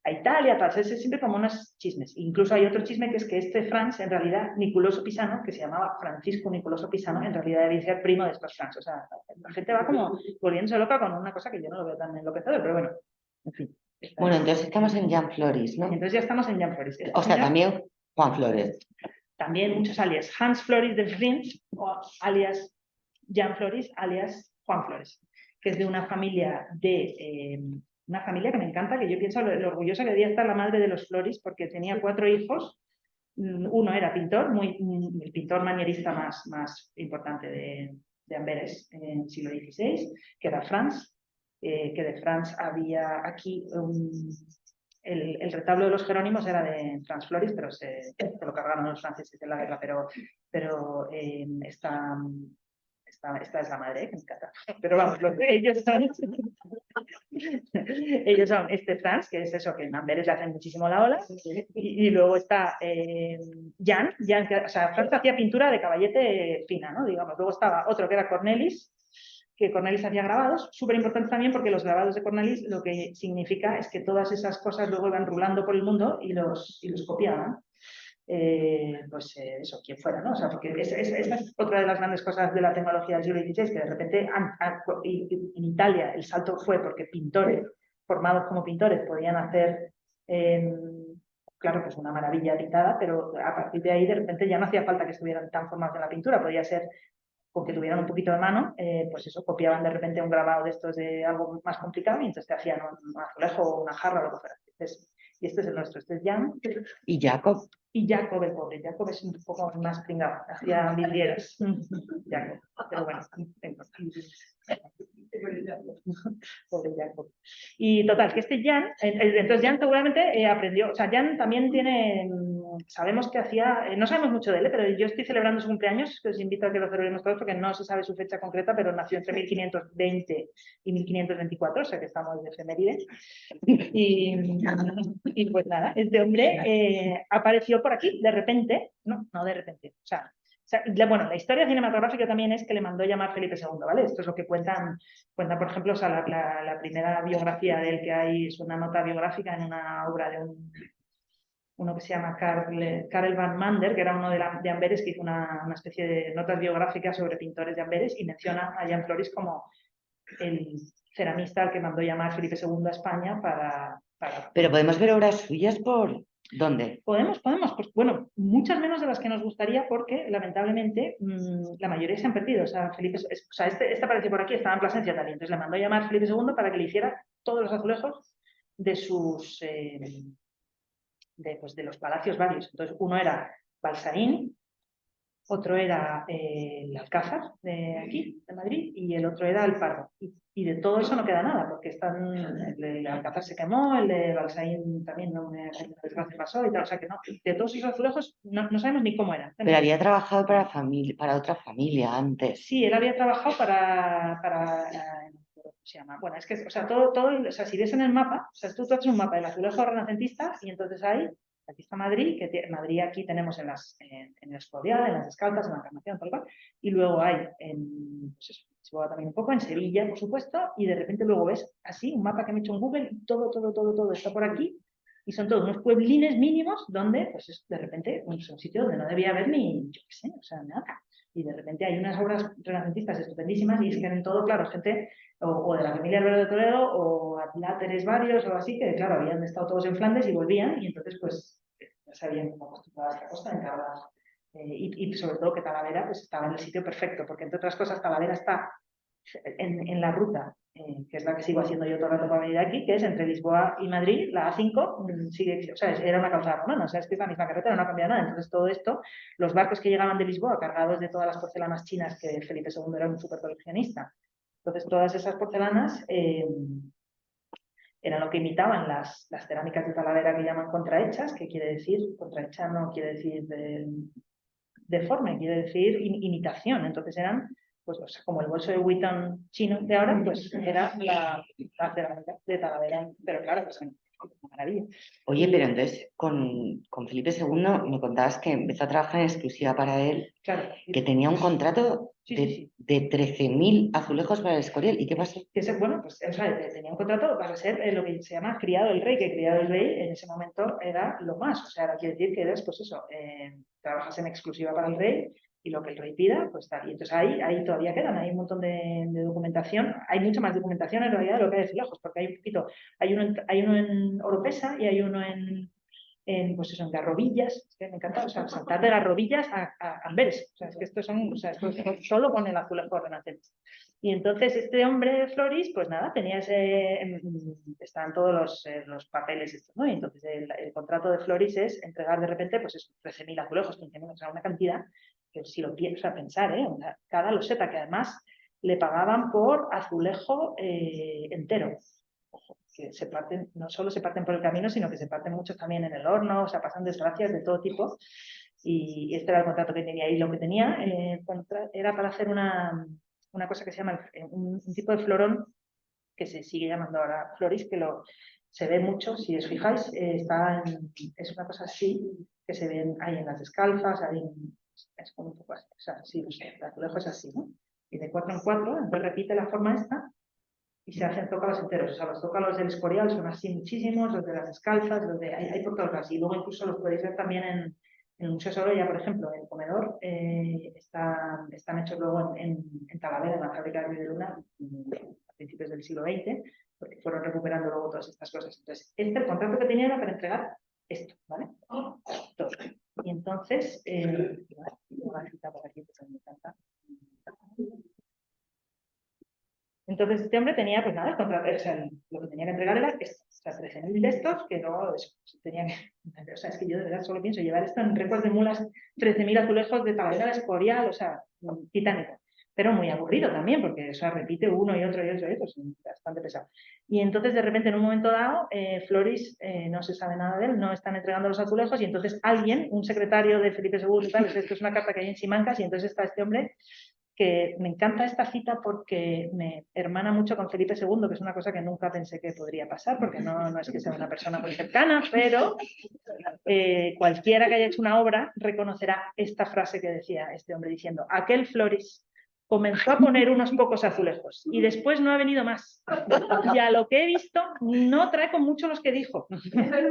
Italia, tal, es siempre como unos chismes. Incluso hay otro chisme que es que este Franz, en realidad, Niculoso Pisano, que se llamaba Francisco Niculoso Pisano, en realidad debía ser primo de estos Franz. O sea, la gente va como volviéndose loca con una cosa que yo no lo veo tan enloquecedor, pero bueno, en fin. Bueno, entonces estamos en Jan Floris, ¿no? Entonces ya estamos en Jan Floris. O sea, también Juan Flores. También muchos alias. Hans Floris de Vries, o alias Jan Floris, alias Juan Flores, que es de una familia que me encanta, que yo pienso lo orgullosa que debía estar la madre de los Floris, porque tenía 4 hijos. Uno era pintor, el pintor manierista más importante de Amberes en el siglo XVI, que era Franz, que de Franz había aquí el retablo de los Jerónimos era de Franz Floris, pero se lo cargaron los franceses en la guerra, pero esta es la madre, que me encanta. Pero vamos, ellos son este Franz, que es eso, que en Amberes le hacen muchísimo la ola, y luego está Jan, o sea, Franz hacía pintura de caballete fina, ¿no? Digamos. Luego estaba otro que era Cornelis, que Cornelis hacía grabados, súper importante también porque los grabados de Cornelis lo que significa es que todas esas cosas luego iban rulando por el mundo y los copiaban. Eso, quien fuera, ¿no? O sea, porque esa es otra de las grandes cosas de la tecnología del siglo XVI, que de repente en Italia el salto fue porque pintores, formados como pintores, podían hacer, claro, pues una maravilla pintada, pero a partir de ahí de repente ya no hacía falta que estuvieran tan formados en la pintura, podía ser con que tuvieran un poquito de mano, pues eso, copiaban de repente un grabado de estos de algo más complicado y entonces te hacían un azulejo o una jarra o lo que fuera. Y este es el nuestro, este es Jan. Y Jacob. Y Jacob, el pobre. Jacob es un poco más pringado, hacía vidrieras. Jacob, pero bueno, pobre Jacob. Y total, que este Jan, entonces Jan seguramente aprendió, o sea, Jan también tiene, sabemos que hacía, no sabemos mucho de él, pero yo estoy celebrando su cumpleaños, que os invito a que lo celebremos todos, porque no se sabe su fecha concreta, pero nació entre 1520 y 1524, o sea que estamos de efeméride. Y pues nada, este hombre apareció por aquí de repente, no de repente, o sea, bueno, la historia cinematográfica también es que le mandó llamar Felipe II, ¿vale? Esto es lo que cuenta, por ejemplo, o sea, la primera biografía de él que hay es una nota biográfica en una obra de uno que se llama Karel van Mander, que era uno de Amberes, que hizo una especie de notas biográficas sobre pintores de Amberes y menciona a Jan Floris como el ceramista al que mandó llamar Felipe II a España para... Pero podemos ver obras suyas por... ¿Dónde? Podemos, pues bueno, muchas menos de las que nos gustaría porque lamentablemente la mayoría se han perdido. O sea, este apareció por aquí, estaba en Plasencia también, entonces le mandó a llamar Felipe II para que le hiciera todos los azulejos de sus de los palacios varios. Entonces uno era Balsaín, otro era el Alcázar de aquí, de Madrid, y el otro era el Pardo. Y de todo eso no queda nada, porque el Alcázar se quemó, el de Balsaín también no me desgracia pasó y tal, o sea que no, de todos esos azulejos no sabemos ni cómo eran. Pero había trabajado para otra familia antes. Sí, él había trabajado ¿cómo se llama? Bueno, es que, o sea, o sea, si ves en el mapa, o sea, tú haces un mapa del azulejo renacentista y entonces aquí está Madrid, Madrid aquí tenemos en el Escorial, en las Escaltas, en la Encarnación, tal cual, y luego hay pues eso, Lisboa también un poco, en Sevilla, por supuesto, y de repente luego ves así un mapa que me he hecho en Google y todo está por aquí, y son todos unos pueblines mínimos donde, pues de repente, es un sitio donde no debía haber ni, yo qué sé, o sea, nada. Y de repente hay unas obras renacentistas estupendísimas y es que en todo, claro, gente o de la familia Albero de Toledo o atláteres varios o así, que claro, habían estado todos en Flandes y volvían y entonces pues no sabían cómo acostumbrada a esta costa en cada... y sobre todo que Talavera pues estaba en el sitio perfecto, porque entre otras cosas Talavera está en la ruta, que es la que sigo haciendo yo todo el rato para venir aquí, que es entre Lisboa y Madrid, la A5, sigue, o sea, era una calzada romana, o sea, es que es la misma carretera, no ha cambiado nada. Entonces todo esto, los barcos que llegaban de Lisboa cargados de todas las porcelanas chinas, que Felipe II era un súper coleccionista, entonces todas esas porcelanas eran lo que imitaban las cerámicas de Talavera que llaman contrahechas, que quiere decir, contrahecha no quiere decir deforme, quiere decir imitación. Entonces eran, pues, o sea, como el bolso de Wheaton chino de ahora, pues era la cerámica de Talavera. Pero claro, pues Maravilla. Oye, pero entonces con Felipe II me contabas que empezó a trabajar en exclusiva para él, Claro. que tenía un contrato Sí. de 13.000 azulejos para el Escorial. ¿Y qué pasó? Bueno, pues o sea, tenía un contrato para ser lo que se llama criado del rey, que criado del rey en ese momento era lo más. O sea, ahora quiere decir que eres, pues eso, trabajas en exclusiva para el rey y lo que el rey pida, pues tal. Y entonces ahí todavía quedan, hay un montón de documentación, hay mucha más documentación en realidad de lo que hay de azulejos, porque hay un poquito, hay uno en Oropesa y hay uno pues eso, en Garrovillas, es que me encanta, o sea, saltar de Garrovillas a Amberes, o sea, es que estos son, o sea, esto solo con el azulejo renacente. Y entonces este hombre, Floris, pues nada, tenía estaban todos los papeles estos, ¿no? Y entonces el contrato de Floris es entregar de repente, pues eso, 13.000 azulejos, 15.000, o sea, una cantidad que si lo piensas a pensar, o sea, cada loseta, que además le pagaban por azulejo entero. Ojo, que se parten, no solo se parten por el camino, sino que se parten muchos también en el horno, o sea, pasan desgracias de todo tipo. Y este era el contrato que tenía. Y lo que tenía era para hacer una cosa que se llama un tipo de florón que se sigue llamando ahora floris, que se ve mucho, si os fijáis, es una cosa así que se ven ahí en las descalzas, es como un poco así, o sea, sí, el azulejo es así, ¿no? Y de 4 en 4, entonces repite la forma esta y se hacen zócalos enteros. O sea, los zócalos del Escorial son así muchísimos, los de las descalzas, hay por todos lados. Y luego incluso los podéis ver también en el Museo Sorolla, por ejemplo, el comedor, están hechos luego en Talavera, en la fábrica de de Luna, a principios del siglo XX, porque fueron recuperando luego todas estas cosas. Entonces, el contrato que tenía era para entregar esto, ¿vale? Todo. Y entonces, una cita por aquí, porque me encanta. Entonces este hombre tenía, pues nada, o sea, lo que tenía que entregar era esto, o sea, 13.000 de estos, que no, tenía que, o sea, es que yo de verdad solo pienso llevar esto en récords de mulas, 13.000 azulejos de Talavera de Escorial, o sea, titánico, pero muy aburrido también, porque, o sea, repite uno y otro y otro y otro, es bastante pesado. Y entonces, de repente, en un momento dado, Floris, no se sabe nada de él, no están entregando los azulejos, y entonces alguien, un secretario de Felipe II, tal, esto es una carta que hay en Simancas, y entonces está este hombre que me encanta esta cita porque me hermana mucho con Felipe II, que es una cosa que nunca pensé que podría pasar, porque no es que sea una persona muy cercana, pero cualquiera que haya hecho una obra reconocerá esta frase que decía este hombre diciendo: aquel Floris comenzó a poner unos pocos azulejos y después no ha venido más. Y a lo que he visto, no trae con mucho los que dijo.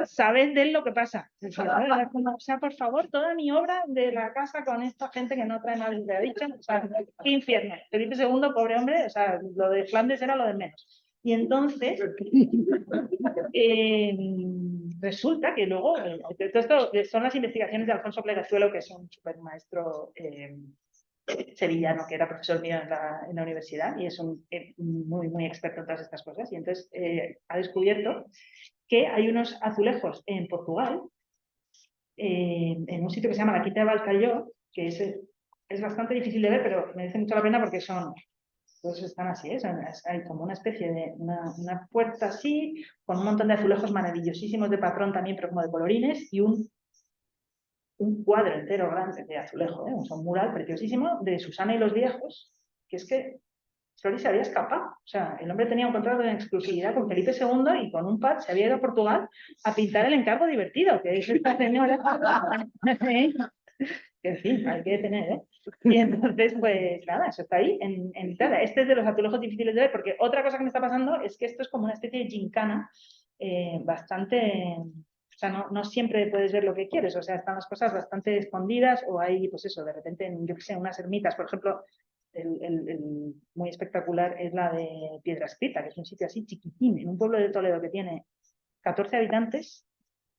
Sabed de él lo que pasa. O sea, por favor, toda mi obra de la casa con esta gente que no trae nada de dicho. O sea, qué infierno. Felipe II, pobre hombre, o sea, lo de Flandes era lo de menos. Y entonces, resulta que luego, esto son las investigaciones de Alfonso Plegazuelo, que es un super maestro sevillano, que era profesor mío en la universidad y es muy experto en todas estas cosas. Y entonces ha descubierto que hay unos azulejos en Portugal, en un sitio que se llama la Quinta de Valcalló, que es bastante difícil de ver, pero merece mucho la pena porque todos están así, hay como una especie de una puerta así, con un montón de azulejos maravillosísimos de patrón también, pero como de colorines, y un cuadro entero grande de azulejo, un mural preciosísimo de Susana y los viejos, que es que Floris se había escapado. O sea, el hombre tenía un contrato de exclusividad con Felipe II y con un pad se había ido a Portugal a pintar el encargo divertido, que es esta señora. Que en fin, hay que tener, ¿eh? Y entonces, pues nada, eso está ahí en Italia. Este es de los azulejos difíciles de ver, porque otra cosa que me está pasando es que esto es como una especie de gincana bastante. O sea, no siempre puedes ver lo que quieres, o sea, están las cosas bastante escondidas o hay, pues eso, de repente, yo qué sé, unas ermitas, por ejemplo, muy espectacular es la de Piedrascrita, que es un sitio así chiquitín, en un pueblo de Toledo que tiene 14 habitantes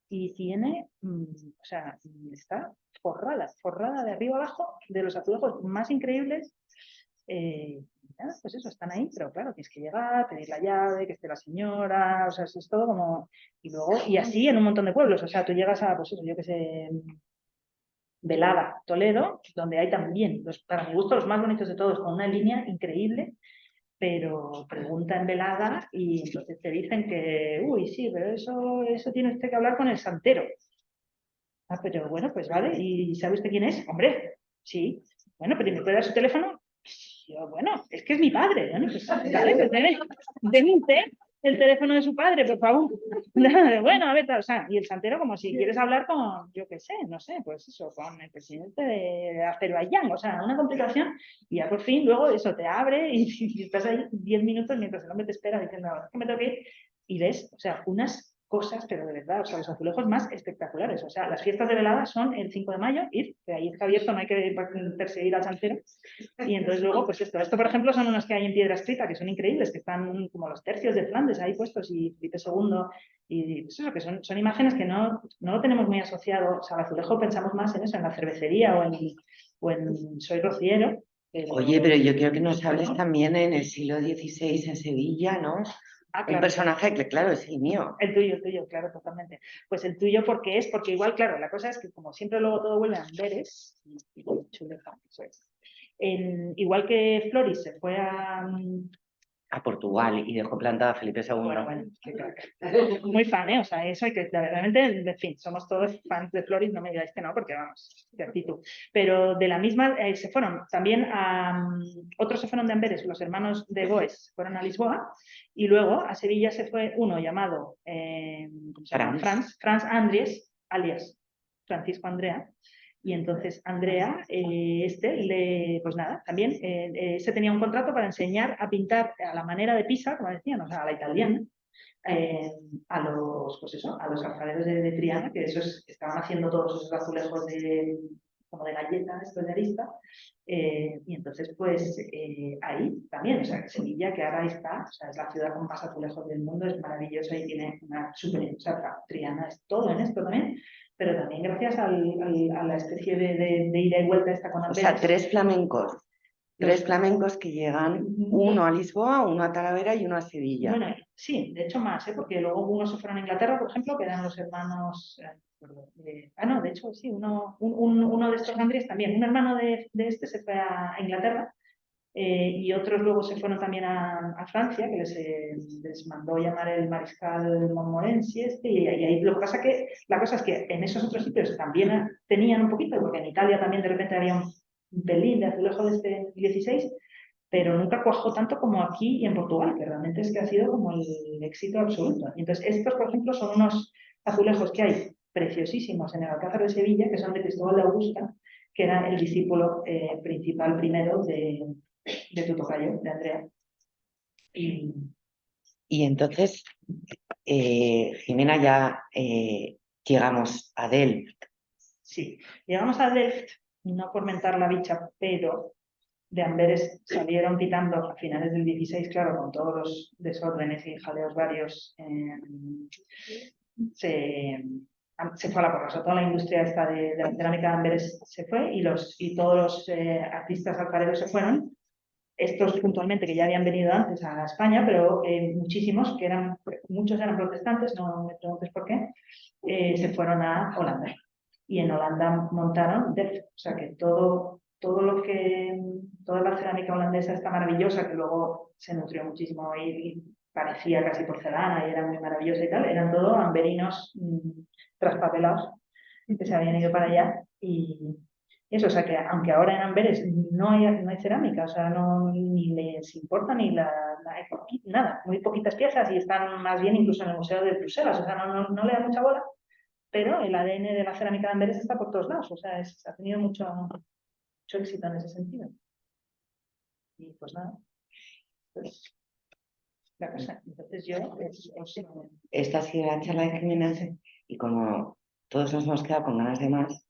y tiene, o sea, está forrada de arriba abajo de los azulejos más increíbles. Pues eso, están ahí, pero claro, tienes que llegar, pedir la llave, que esté la señora, o sea, eso es todo como. Y así en un montón de pueblos, o sea, tú llegas a, pues eso, yo qué sé, Velada, Toledo, donde hay también, para mi gusto, los más bonitos de todos, con una línea increíble, pero pregunta en Velada y entonces te dicen que, uy, sí, pero eso tiene usted que hablar con el santero. Ah, pero bueno, pues vale, ¿y sabe usted quién es? Hombre, sí. Bueno, pero ¿me puede dar su teléfono? Yo, bueno, es que es mi padre. Bueno, pues vale, pues deme usted el teléfono de su padre, por favor. Bueno, a ver, o sea, y el santero como si quieres hablar con, yo qué sé, no sé, pues eso, con el presidente de Azerbaiyán, o sea, una complicación, y ya por fin luego eso te abre y estás ahí 10 minutos mientras el hombre te espera diciendo, "Es que me tengo que ir", y ves, o sea, unas cosas, pero de verdad, o sea, los azulejos más espectaculares, o sea, las fiestas de velada son el 5 de mayo, ir, que ahí está abierto, no hay que perseguir al santero, y entonces luego, pues esto por ejemplo, son unos que hay en piedra escrita, que son increíbles, que están como los tercios de Flandes ahí puestos, y Felipe II, y pues eso, que son imágenes que no lo tenemos muy asociado, o sea, al azulejo pensamos más en eso, en la cervecería o en Soy Rociero. Oye, pero yo quiero que nos hables también en el siglo XVI en Sevilla, ¿no? Un Claro, personaje que, claro, es el mío. el tuyo, claro, totalmente. Pues el tuyo, porque igual, claro, la cosa es que como siempre luego todo vuelve a Amberes, y Chuleja, eso es. Igual que Floris se fue A Portugal y dejó plantada a Felipe II. Bueno, qué crack. Muy fan, ¿eh? O sea, eso hay que, realmente, en fin, somos todos fans de Floris, no me digáis que no, porque vamos, de actitud. Pero de la misma, se fueron también otros se fueron de Amberes, los hermanos de Goes fueron a Lisboa, y luego a Sevilla se fue uno llamado, ¿cómo se llama? Franz Andries, alias Francisco Andrea. Y entonces Andrea, pues nada, también se tenía un contrato para enseñar a pintar a la manera de Pisa, como decían, o sea, a la italiana, a los, pues eso, a los alfareros de Triana, que estaban haciendo todos esos azulejos como de galleta, esto de arista, y entonces pues ahí también, o sea, Sevilla, que ahora está, o sea, es la ciudad con más azulejos del mundo, es maravillosa y tiene una súper, o sea, Triana es todo en esto también, pero también gracias a la especie de ida y vuelta esta con Amberes. O sea, tres flamencos que llegan, uno a Lisboa, uno a Talavera y uno a Sevilla. Bueno, sí, de hecho más, porque luego unos se fueron a Inglaterra, por ejemplo, que eran los hermanos. No, de hecho, sí, uno de estos Andrés también. Un hermano de este se fue a Inglaterra, y otros luego se fueron también a Francia, que les mandó llamar el mariscal Montmorency, y ahí lo que pasa que la cosa es que en esos otros sitios también tenían un poquito, porque en Italia también de repente había un pelín de azulejo de este 16, pero nunca cuajó tanto como aquí y en Portugal, que realmente es que ha sido como el éxito absoluto. Y entonces, estos, por ejemplo, son unos azulejos que hay preciosísimos en el Alcázar de Sevilla, que son de Cristóbal de Augusta, que era el discípulo principal primero de tu tocayo, de Andrea. Y entonces, Jimena, ya llegamos a Delft. Sí, llegamos a Delft, no por mentar la bicha, pero de Amberes salieron quitando a finales del 16, claro, con todos los desórdenes y jaleos varios, se fue a la porra. O sea, toda la industria esta de la cerámica de Amberes se fue y todos los artistas alfareros se fueron. Estos puntualmente que ya habían venido antes a España, pero muchísimos, muchos eran protestantes, no me preguntes por qué, se fueron a Holanda. Y en Holanda montaron Delft. O sea que toda la cerámica holandesa está maravillosa, que luego se nutrió muchísimo y parecía casi porcelana y era muy maravillosa y tal, eran todos amberinos traspapelados que se habían ido para allá y eso, o sea que aunque ahora en Amberes no hay cerámica, o sea, ni les importa ni nada, muy poquitas piezas y están más bien incluso en el Museo de Bruselas, o sea, no le da mucha bola, pero el ADN de la cerámica de Amberes está por todos lados, o sea, ha tenido mucho éxito en ese sentido. Y pues nada, pues la cosa. Entonces yo Esta ha sido la charla de Jimena y como todos nos hemos quedado con ganas de más,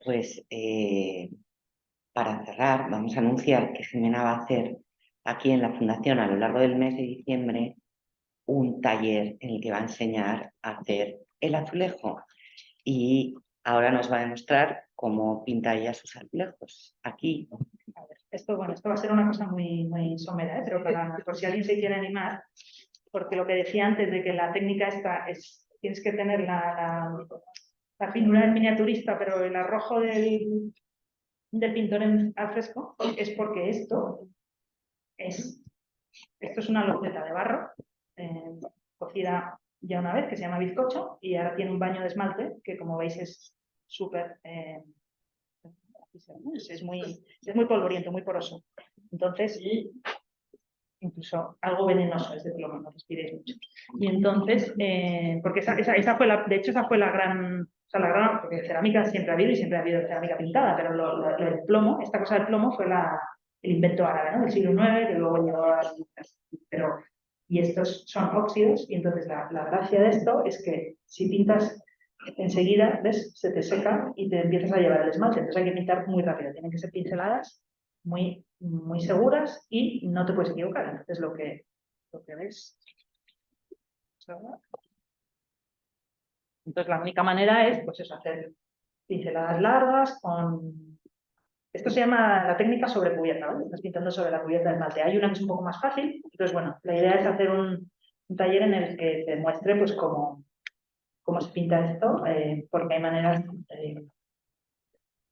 pues para cerrar vamos a anunciar que Jimena va a hacer aquí en la Fundación a lo largo del mes de diciembre un taller en el que va a enseñar a hacer el azulejo y ahora nos va a demostrar cómo pinta ella sus azulejos aquí. A ver, esto va a ser una cosa muy, muy somera, pero por si alguien se quiere animar, porque lo que decía antes de que la técnica esta tienes que tener la finura del miniaturista, pero el arrojo del pintor al fresco, es porque esto es una loseta de barro cocida ya una vez, que se llama bizcocho, y ahora tiene un baño de esmalte, que como veis es súper... es muy polvoriento, muy poroso. Entonces, incluso algo venenoso es de plomo, no respiréis mucho. Y entonces, porque esa fue de hecho esa fue la gran, porque cerámica siempre ha habido y siempre ha habido cerámica pintada, pero lo del plomo, esta cosa del plomo fue el invento árabe, ¿no? Del siglo IX, que luego llegó a... Y estos son óxidos, y entonces la gracia de esto es que si pintas enseguida, ¿ves? Se te seca y te empiezas a llevar el esmalte. Entonces hay que pintar muy rápido, tienen que ser pinceladas muy, muy seguras y no te puedes equivocar. Entonces lo que ves. Entonces la única manera es, pues eso, hacer pinceladas largas con... Esto se llama la técnica sobre cubierta, ¿vale? Estás pintando sobre la cubierta de esmalte. Hay una que es un poco más fácil. Entonces, bueno, la idea es hacer un taller en el que te muestre pues cómo se pinta esto, porque hay maneras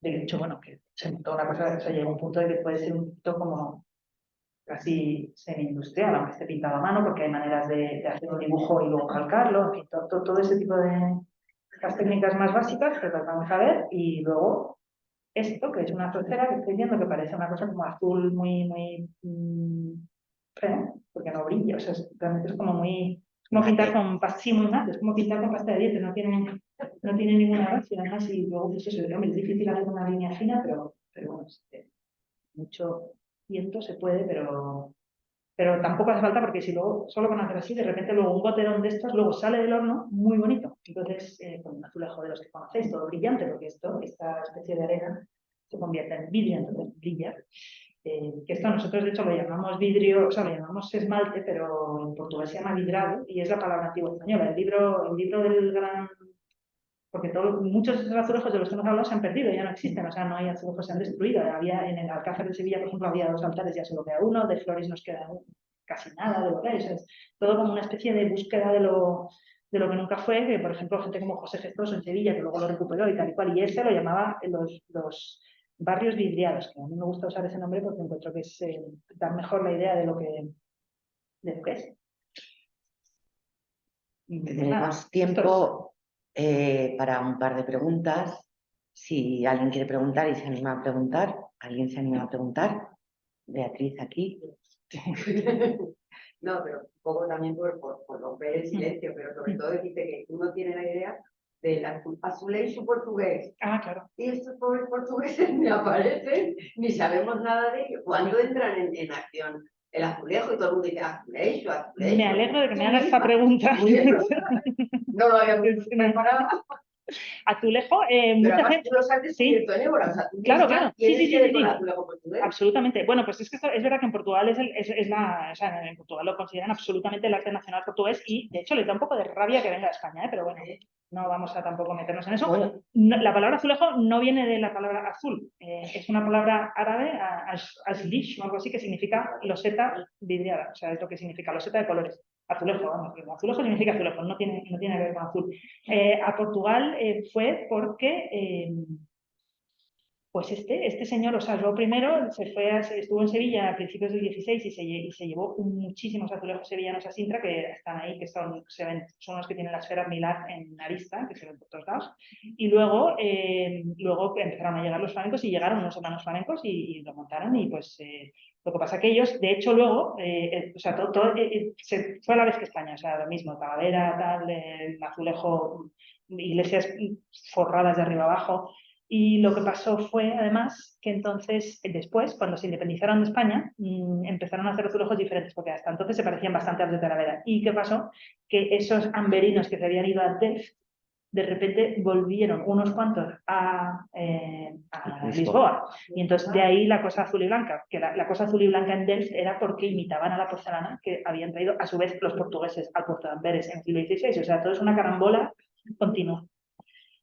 de hecho, bueno, que se montó una cosa, o sea, llega un punto de que puede ser un punto como casi semi-industrial, aunque esté pintado a mano, porque hay maneras de hacer un dibujo y luego calcarlo, en fin, todo ese tipo de las técnicas más básicas que tratamos a ver, y luego esto, que es una frontera que estoy viendo que parece una cosa como azul muy fea, porque no brilla, o sea, realmente es como muy... Es como pintar con pasta, sí, muy mate, es como pintar con pasta de dientes, no tiene ninguna gracia, además, y luego pues eso, hombre, es difícil hacer una línea fina, pero bueno, mucho viento se puede, pero tampoco hace falta porque si luego solo con hacer así, de repente luego un goterón de estos luego sale del horno muy bonito. Entonces, con un azulejo de los que conocéis, todo brillante, porque esta especie de arena se convierte en vidrio, entonces brilla. Que esto nosotros de hecho lo llamamos vidrio, o sea, lo llamamos esmalte, pero en portugués se llama vidrado y es la palabra antigua española. El libro del gran... Porque muchos de esos azulejos de los que hemos hablado se han perdido, ya no existen, o sea, no hay azulejos, se han destruido. Había en el Alcázar de Sevilla, por ejemplo, había 2 altares, ya solo queda uno, de flores nos queda casi nada de lo que hay. O sea, es todo como una especie de búsqueda de lo que nunca fue, que por ejemplo gente como José Gestoso en Sevilla, que luego lo recuperó y tal y cual, y ese lo llamaba los barrios vidriados, que a mí me gusta usar ese nombre porque encuentro que es dar mejor la idea de lo que es. Tenemos tiempo para un par de preguntas. Si alguien quiere preguntar y se anima a preguntar, ¿alguien se anima a preguntar? Beatriz, aquí. No, pero un poco también por romper el silencio, pero sobre todo decirte que uno tiene la idea del azulejo portugués. Ah, claro. Y estos pobres portugueses ni aparecen, ni sabemos nada de ellos. ¿Cuándo entran en acción el azulejo? Y todo el mundo dice azulejo. Me alegro de que me hagas esta pregunta. Muy bien. No lo habíamos preparado. Azulejo, pero mucha gente... tú los has descubierto en Évora, o sea, tú claro. Sí. azulejo portugués. Absolutamente. Bueno, pues es que es verdad que en Portugal o sea, en Portugal lo consideran absolutamente el arte nacional portugués y de hecho les da un poco de rabia que venga a España, pero bueno, no vamos a tampoco meternos en eso. La palabra azulejo no viene de la palabra azul, es una palabra árabe, ashlish o algo así, que significa loseta vidriada, o sea, es lo que significa loseta de colores. Azulejo, vamos, azulejo significa azulejo, no tiene que ver con azul. A Portugal fue porque pues este señor, o sea, yo primero estuvo en Sevilla a principios del 16 y se llevó muchísimos azulejos sevillanos a Sintra que están ahí, que son los que tienen la esfera Millar en arista, que se ven por todos lados. Y luego empezaron a llegar los flamencos y llegaron unos hermanos flamencos y lo montaron y pues... lo que pasa que ellos, de hecho, luego, o sea, se fue a la vez que España, o sea, lo mismo, Talavera, tal, el azulejo, iglesias forradas de arriba abajo. Y lo que pasó fue, además, que entonces, después, cuando se independizaron de España, empezaron a hacer azulejos diferentes, porque hasta entonces se parecían bastante a los de Talavera. ¿Y qué pasó? Que esos amberinos que se habían ido a Delft, de repente volvieron unos cuantos a Lisboa. Y entonces de ahí la cosa azul y blanca, que la cosa azul y blanca en Delft era porque imitaban a la porcelana que habían traído a su vez los portugueses al puerto de Amberes en el siglo XVI. O sea, todo es una carambola continua.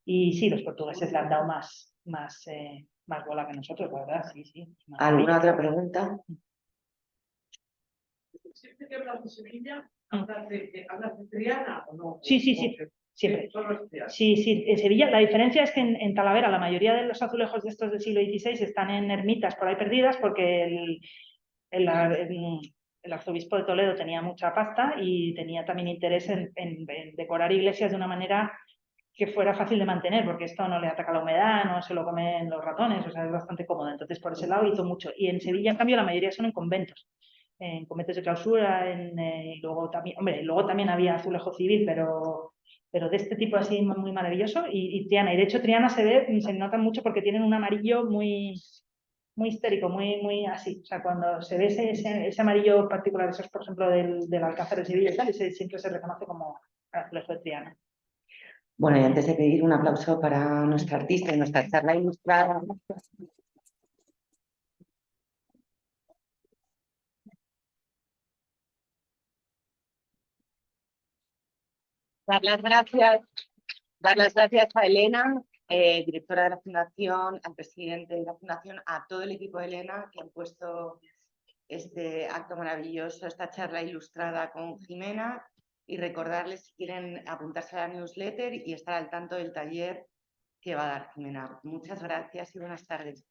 Y sí, los portugueses le han dado más bola que nosotros, la verdad, sí. ¿Alguna otra pregunta? ¿Siempre que hablas de Sevilla, hablas de Triana o no? Sí, siempre. Sí, en Sevilla la diferencia es que en Talavera la mayoría de los azulejos de estos del siglo XVI están en ermitas por ahí perdidas porque el arzobispo de Toledo tenía mucha pasta y tenía también interés en decorar iglesias de una manera que fuera fácil de mantener, porque esto no le ataca la humedad, no se lo comen los ratones, o sea, es bastante cómodo. Entonces, por ese lado hizo mucho. Y en Sevilla, en cambio, la mayoría son en conventos. cometes de clausura, y luego también, hombre, luego también había azulejo civil, pero de este tipo así muy maravilloso, y Triana. Y de hecho Triana se nota mucho porque tienen un amarillo muy histérico, muy así. O sea, cuando se ve ese amarillo particular, eso es por ejemplo del Alcázar de Sevilla y tal, siempre se reconoce como azulejo de Triana. Bueno, y antes de pedir un aplauso para nuestra artista y nuestra charla ilustrada. Dar las gracias a Elena, directora de la Fundación, al presidente de la Fundación, a todo el equipo de Elena que han puesto este acto maravilloso, esta charla ilustrada con Jimena, y recordarles si quieren apuntarse a la newsletter y estar al tanto del taller que va a dar Jimena. Muchas gracias y buenas tardes.